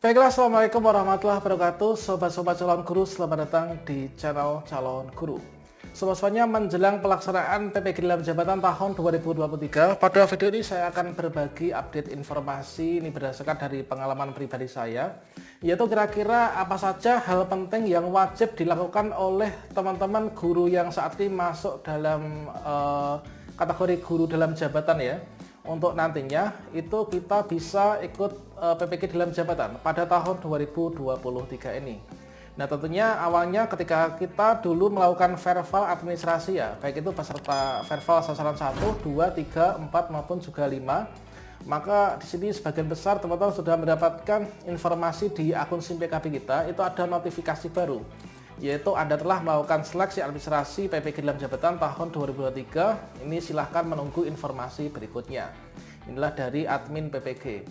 Baiklah, Assalamualaikum warahmatullahi wabarakatuh. Sobat-sobat calon guru, selamat datang di channel Calon Guru. Sobat-sobatnya, menjelang pelaksanaan PPG dalam jabatan tahun 2023, pada video ini saya akan berbagi update informasi ini berdasarkan dari pengalaman pribadi saya, yaitu kira-kira apa saja hal penting yang wajib dilakukan oleh teman-teman guru yang saat ini masuk dalam kategori guru dalam jabatan ya. Untuk nantinya itu kita bisa ikut PPG dalam jabatan pada tahun 2023 ini. Nah, tentunya awalnya ketika kita dulu melakukan verval administrasi ya, baik itu peserta verval sasaran 1, 2, 3, 4 maupun juga 5, maka di sini sebagian besar teman-teman sudah mendapatkan informasi di akun SIM PKB kita, itu ada notifikasi baru, yaitu Anda telah melakukan seleksi administrasi PPG dalam jabatan tahun 2023. Ini silahkan menunggu informasi berikutnya. Inilah dari admin PPG.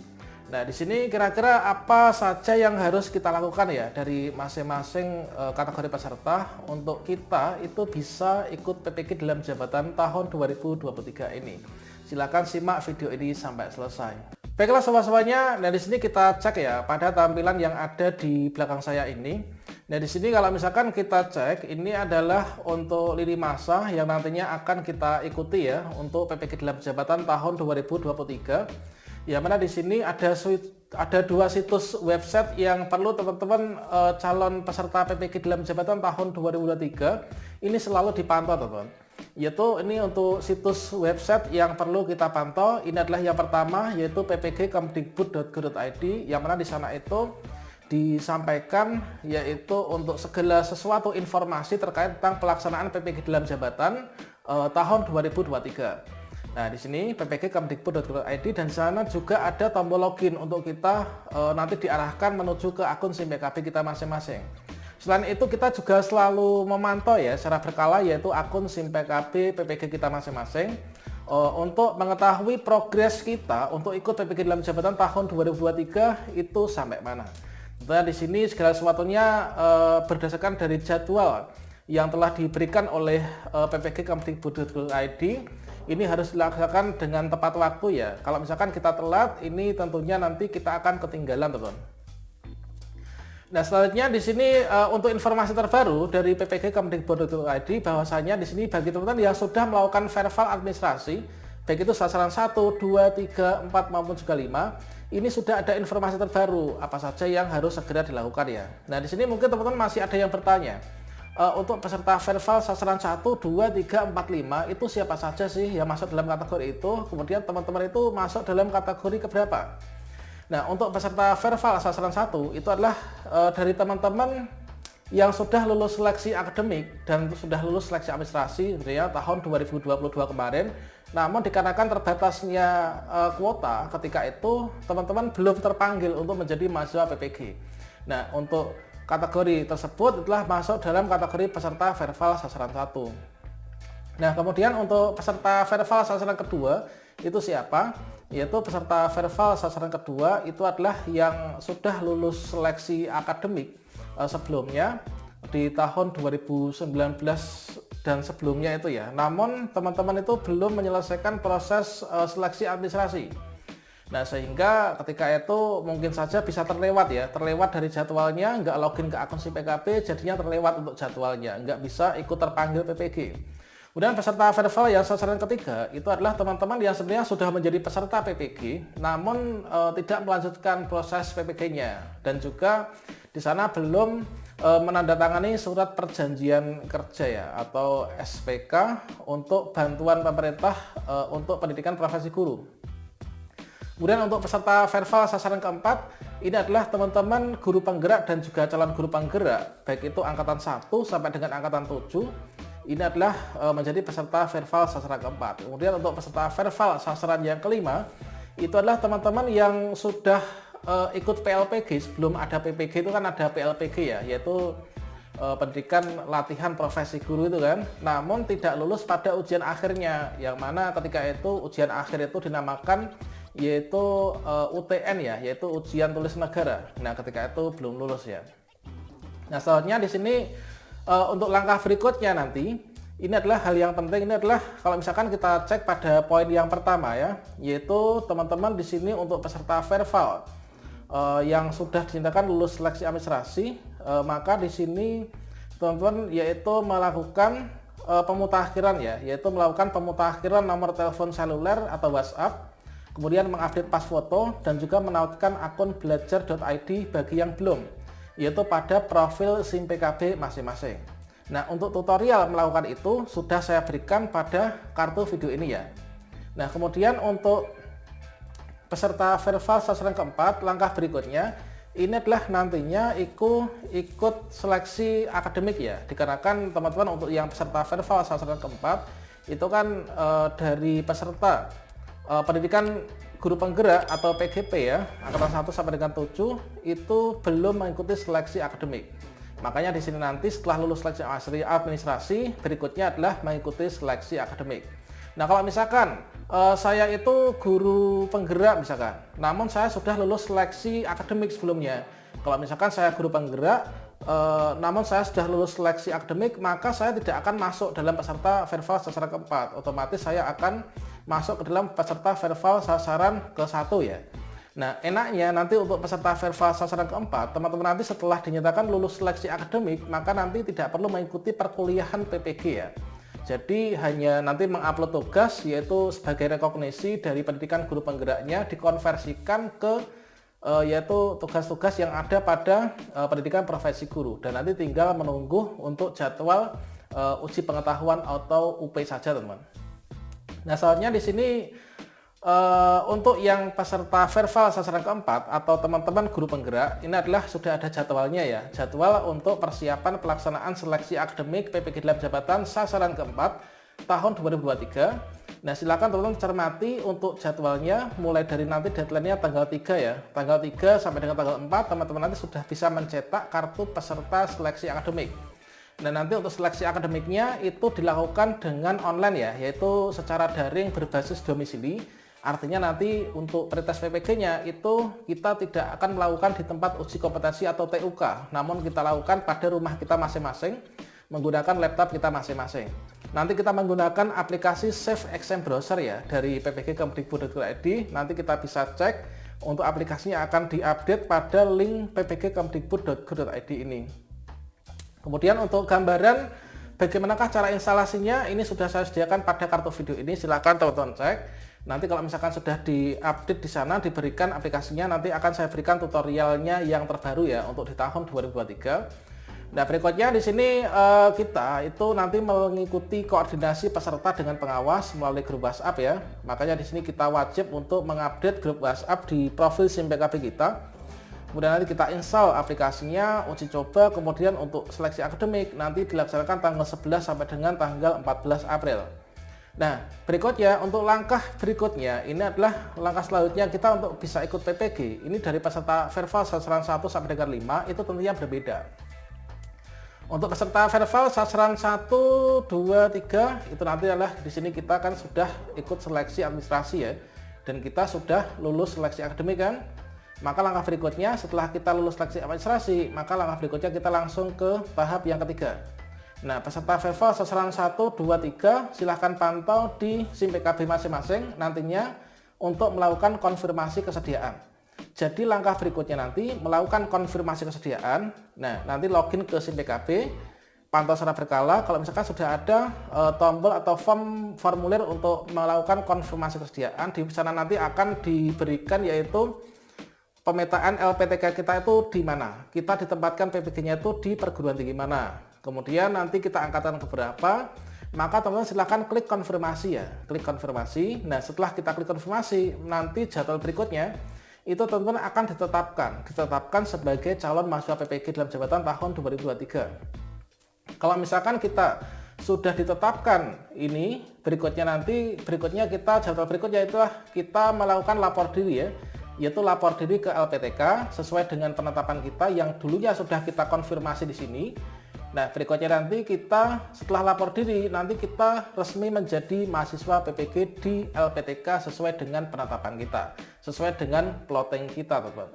Nah, di sini kira-kira apa saja yang harus kita lakukan ya dari masing-masing kategori peserta untuk kita itu bisa ikut PPG dalam jabatan tahun 2023 ini. Silahkan simak video ini sampai selesai. Baiklah sobat-sobatnya, nah di sini kita cek ya pada tampilan yang ada di belakang saya ini. Nah di sini kalau misalkan kita cek, ini adalah untuk lini masa yang nantinya akan kita ikuti ya untuk PPG dalam jabatan tahun 2023. Ya mana di sini ada dua situs website yang perlu teman-teman calon peserta PPG dalam jabatan tahun 2023 ini selalu dipantau teman-teman. Yaitu ini untuk situs website yang perlu kita pantau. Ini adalah yang pertama yaitu ppg.kemdikbud.go.id, yang mana di sana itu disampaikan yaitu untuk segala sesuatu informasi terkait tentang pelaksanaan PPG dalam jabatan tahun 2023. Nah, di sini ppg.kemdikbud.go.id, dan di sana juga ada tombol login untuk kita nanti diarahkan menuju ke akun SIM PKB kita masing-masing. Selain itu kita juga selalu memantau ya secara berkala yaitu akun SIM PKB PPG kita masing-masing untuk mengetahui progres kita untuk ikut PPG dalam jabatan tahun 2023 itu sampai mana. Nah, di sini segala sesuatunya berdasarkan dari jadwal yang telah diberikan oleh ppg.kemdikbud.go.id. Ini harus dilaksanakan dengan tepat waktu ya. Kalau misalkan kita telat, ini tentunya nanti kita akan ketinggalan, teman-teman. Nah, selanjutnya di sini untuk informasi terbaru dari ppg.kemdikbud.go.id bahwasanya di sini bagi teman-teman yang sudah melakukan verval administrasi, baik itu sasaran 1, 2, 3, 4 maupun juga 5, ini sudah ada informasi terbaru apa saja yang harus segera dilakukan ya. Nah, di sini mungkin teman-teman masih ada yang bertanya, untuk peserta verval sasaran 1, 2, 3, 4, 5 itu siapa saja sih yang masuk dalam kategori itu? Kemudian teman-teman itu masuk dalam kategori keberapa? Nah, untuk peserta verval sasaran 1 itu adalah dari teman-teman yang sudah lulus seleksi akademik dan sudah lulus seleksi administrasi gitu ya, tahun 2022 kemarin. Namun dikarenakan terbatasnya kuota ketika itu, teman-teman belum terpanggil untuk menjadi mahasiswa PPG. Nah, untuk kategori tersebut itulah masuk dalam kategori peserta verval sasaran 1. Nah, kemudian untuk peserta verval sasaran kedua itu siapa? Yaitu peserta verval sasaran kedua itu adalah yang sudah lulus seleksi akademik sebelumnya di tahun 2019 dan sebelumnya itu ya. Namun teman-teman itu belum menyelesaikan proses seleksi administrasi. Nah, sehingga ketika itu mungkin saja bisa terlewat ya, terlewat dari jadwalnya, nggak login ke akun SIM PKB, jadinya terlewat untuk jadwalnya, nggak bisa ikut terpanggil PPG. Kemudian peserta verval yang sasaran ketiga itu adalah teman-teman yang sebenarnya sudah menjadi peserta PPG, namun tidak melanjutkan proses PPG-nya, dan juga di sana belum menandatangani surat perjanjian kerja ya atau SPK untuk bantuan pemerintah untuk pendidikan profesi guru. Kemudian untuk peserta verval sasaran keempat, ini adalah teman-teman guru penggerak dan juga calon guru penggerak, baik itu angkatan 1 sampai dengan angkatan 7. Ini adalah menjadi peserta verval sasaran keempat. Kemudian untuk peserta verval sasaran yang kelima, itu adalah teman-teman yang sudah ikut PLPG. Sebelum ada PPG itu kan ada PLPG ya, yaitu pendidikan latihan profesi guru itu kan. Namun tidak lulus pada ujian akhirnya, yang mana ketika itu ujian akhir itu dinamakan yaitu UTN ya, yaitu ujian tulis negara. Nah, ketika itu belum lulus ya. Nah, selanjutnya di sini untuk langkah berikutnya nanti, ini adalah hal yang penting. Ini adalah kalau misalkan kita cek pada poin yang pertama ya, yaitu teman-teman di sini untuk peserta verval yang sudah dinyatakan lulus seleksi administrasi, maka di sini teman-teman yaitu melakukan pemutakhiran ya, yaitu melakukan pemutakhiran nomor telepon seluler atau WhatsApp, kemudian mengupdate pas foto dan juga menautkan akun belajar.id bagi yang belum, yaitu pada profil SIM PKB masing-masing. Nah, untuk tutorial melakukan itu sudah saya berikan pada kartu video ini ya. Nah, kemudian untuk peserta verbal sasaran keempat, langkah berikutnya ini adalah nantinya ikut seleksi akademik ya, dikarenakan teman-teman untuk yang peserta verbal sasaran keempat itu kan dari peserta pendidikan guru penggerak atau PGP ya, angkatan 1 sampai dengan 7 itu belum mengikuti seleksi akademik. Makanya di sini nanti setelah lulus seleksi administrasi, berikutnya adalah mengikuti seleksi akademik. Nah, kalau misalkan saya itu guru penggerak misalkan, namun saya sudah lulus seleksi akademik sebelumnya. Kalau misalkan saya guru penggerak, namun saya sudah lulus seleksi akademik, maka saya tidak akan masuk dalam peserta verbal sasaran keempat. Otomatis saya akan masuk ke dalam peserta verbal sasaran ke-1 ya. Nah, enaknya nanti untuk peserta verbal sasaran keempat, teman-teman nanti setelah dinyatakan lulus seleksi akademik, maka nanti tidak perlu mengikuti perkuliahan PPG ya. Jadi hanya nanti mengupload tugas, yaitu sebagai rekognisi dari pendidikan guru penggeraknya dikonversikan ke yaitu tugas-tugas yang ada pada pendidikan profesi guru, dan nanti tinggal menunggu untuk jadwal uji pengetahuan atau UP saja teman-teman. Nah, soalnya di sini untuk yang peserta verbal sasaran keempat atau teman-teman guru penggerak, ini adalah sudah ada jadwalnya ya, jadwal untuk persiapan pelaksanaan seleksi akademik PPG dalam jabatan sasaran keempat tahun 2023. Nah, silakan teman-teman cermati untuk jadwalnya, mulai dari nanti deadline-nya tanggal 3 ya, tanggal 3 sampai dengan tanggal 4 teman-teman nanti sudah bisa mencetak kartu peserta seleksi akademik. Dan nanti untuk seleksi akademiknya itu dilakukan dengan online ya, yaitu secara daring berbasis domisili. Artinya nanti untuk pretest PPG-nya itu kita tidak akan melakukan di tempat uji kompetensi atau TUK, namun kita lakukan pada rumah kita masing-masing menggunakan laptop kita masing-masing. Nanti kita menggunakan aplikasi Save Exam Browser ya dari ppg.kemdikbud.go.id. Nanti kita bisa cek untuk aplikasinya akan diupdate pada link ppg.kemdikbud.go.id ini. Kemudian untuk gambaran bagaimanakah cara instalasinya, ini sudah saya sediakan pada kartu video ini, silakan teman-teman cek. Nanti kalau misalkan sudah diupdate di sana, diberikan aplikasinya, nanti akan saya berikan tutorialnya yang terbaru ya untuk di tahun 2023. Nah, berikutnya di sini kita itu nanti mengikuti koordinasi peserta dengan pengawas melalui grup WhatsApp ya. Makanya di sini kita wajib untuk mengupdate grup WhatsApp di profil SIM PKB kita. Kemudian nanti kita install aplikasinya, uji coba, kemudian untuk seleksi akademik nanti dilaksanakan tanggal 11 sampai dengan tanggal 14 April. Nah, berikutnya untuk langkah berikutnya ini adalah langkah selanjutnya kita untuk bisa ikut PPG. Ini dari peserta verbal sasaran 1 sampai dengan 5 itu tentunya berbeda. Untuk peserta verbal sasaran 1, 2, 3 itu nanti adalah di sini kita kan sudah ikut seleksi administrasi ya, dan kita sudah lulus seleksi akademik kan. Maka langkah berikutnya setelah kita lulus seleksi administrasi, maka langkah berikutnya kita langsung ke tahap yang ketiga. Nah, peserta verbal sasaran 1, 2, 3 silahkan pantau di SIM PKB masing-masing nantinya untuk melakukan konfirmasi kesediaan. Jadi langkah berikutnya nanti melakukan konfirmasi kesediaan. Nah, nanti login ke SIM PKB, pantau secara berkala. Kalau misalkan sudah ada tombol atau formulir untuk melakukan konfirmasi kesediaan, di sana nanti akan diberikan yaitu pemetaan LPTK kita itu di mana. Kita ditempatkan PPG-nya itu di perguruan tinggi mana. Kemudian nanti kita angkatan keberapa, maka teman-teman silahkan klik konfirmasi ya, klik konfirmasi. Nah, setelah kita klik konfirmasi, nanti jadwal berikutnya itu teman-teman akan ditetapkan sebagai calon mahasiswa PPG dalam jabatan tahun 2023. Kalau misalkan kita sudah ditetapkan ini, berikutnya kita jadwal berikutnya itulah kita melakukan lapor diri ya, yaitu lapor diri ke LPTK sesuai dengan penetapan kita yang dulunya sudah kita konfirmasi di sini. Nah, berikutnya nanti kita setelah lapor diri, nanti kita resmi menjadi mahasiswa PPG di LPTK sesuai dengan penetapan kita, sesuai dengan plotting kita, teman-teman.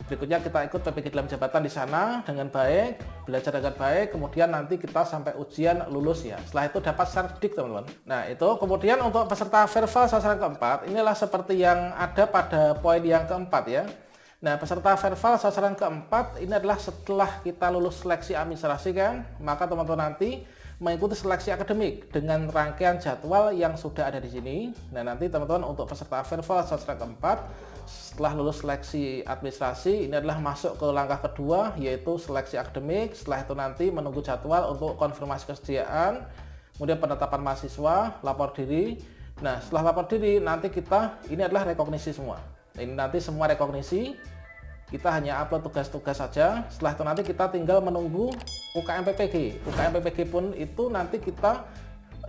Berikutnya kita ikut PPG dalam jabatan di sana dengan baik, belajar dengan baik, kemudian nanti kita sampai ujian lulus ya. Setelah itu dapat serdik, teman-teman. Nah, itu kemudian untuk peserta verbal sasaran keempat, inilah seperti yang ada pada poin yang keempat ya. Nah, peserta verbal sasaran keempat ini adalah setelah kita lulus seleksi administrasi kan, maka teman-teman nanti mengikuti seleksi akademik dengan rangkaian jadwal yang sudah ada di sini. Nah, nanti teman-teman untuk peserta verbal sasaran keempat setelah lulus seleksi administrasi ini adalah masuk ke langkah kedua, yaitu seleksi akademik. Setelah itu nanti menunggu jadwal untuk konfirmasi kesediaan, kemudian penetapan mahasiswa, lapor diri. Nah, setelah lapor diri nanti kita ini adalah rekognisi semua. Ini nanti semua rekognisi, kita hanya upload tugas-tugas saja. Setelah itu nanti kita tinggal menunggu UKM PPG. UKM PPG pun itu nanti kita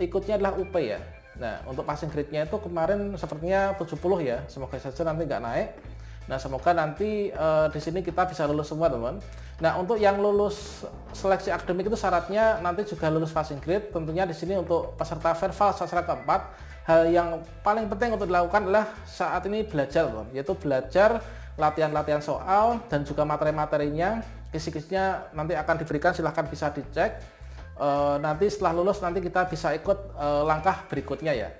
ikutnya adalah UP ya. Nah, untuk passing grade-nya itu kemarin sepertinya 70 ya. Semoga saja nanti nggak naik. Nah, semoga nanti di sini kita bisa lulus semua, teman. Nah, untuk yang lulus seleksi akademik itu syaratnya nanti juga lulus passing grade. Tentunya di sini untuk peserta verbal sasaran keempat, hal yang paling penting untuk dilakukan adalah saat ini belajar, teman, yaitu belajar latihan-latihan soal dan juga materi-materinya. Kisi-kisinya nanti akan diberikan, silahkan bisa dicek. Nanti setelah lulus nanti kita bisa ikut langkah berikutnya ya.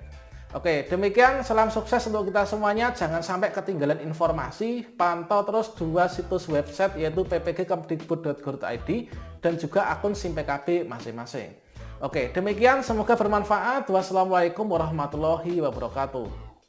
Oke, demikian, salam sukses untuk kita semuanya. Jangan sampai ketinggalan informasi. Pantau terus dua situs website, yaitu ppg.kemdikbud.go.id dan juga akun SIM PKB masing-masing. Oke, demikian, semoga bermanfaat. Wassalamualaikum warahmatullahi wabarakatuh.